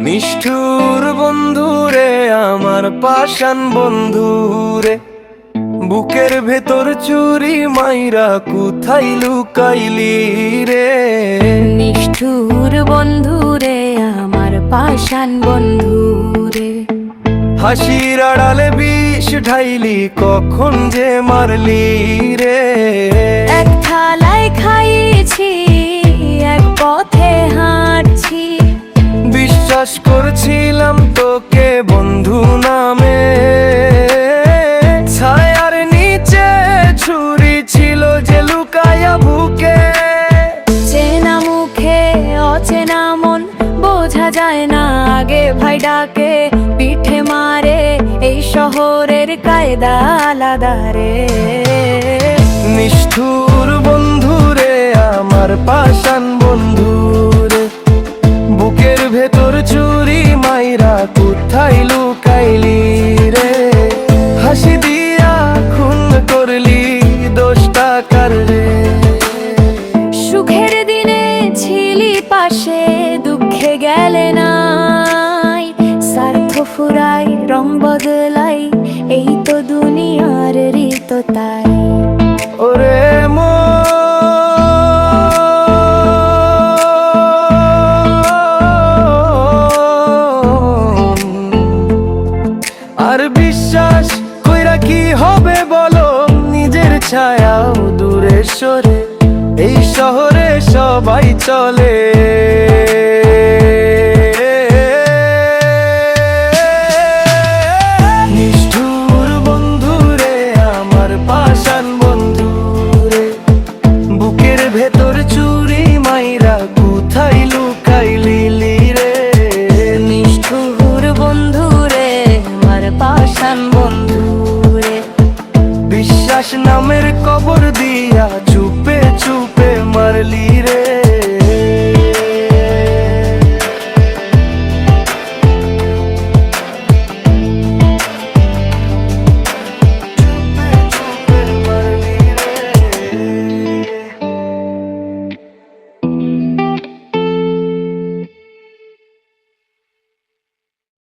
নিষ্ঠুর বন্ধুরে আমার পাষাণ বন্ধুরে, বুকের ভেতর চুরি মাইরা কোথায় লুকাইলি রে। নিষ্ঠুর বন্ধুরে আমার পাষাণ বন্ধুরে, হাসির আড়ালে বিষ ঢাইলি কখন যে মারলি রে। এক থালায় খাইছি এক পথে হাঁটছি, বিশ্বাস করছিলাম তোকে বন্ধু নামে, ছায়ার নিচে ছুরি ছিল যে লুকায়া বুকে। চেনা মুখে অচেনা মন বোঝা যায় না আগে ভাই ডাকে পিঠে মারে, এই শহরের কায়দা আলাদা রে। নিষ্ঠুর বন্ধুরে আমার পাষাণ বন্ধুরে, বুকের ভেতর চুরি মাইরা কোথায় লুকাইলি রে। হাসি দিয়া খুন করলি দোষটা কার রে। সুখের দিনে ছিলি পাশে দুঃখে গেলে নাই, স্বার্থ ফুরাই রং বদলাই এই তো দুনিয়ার রীত তাই। ওরে আর বিশ্বাস কইরা কি হবে বলো, নিজের ছায়াও দূরে সরে এই শহরে সবাই চলে। নিষ্ঠুর বন্ধুরে আমার পাষাণ বন্ধুরে, বুকের ভেতর চুরি মাইরা কোথায় লুকাইলি রে। নিষ্ঠুর বন্ধুরে আমার পাষাণ বন্ধুরে, বিশ্বাস নামের কবর দিয়া চুপে চুপে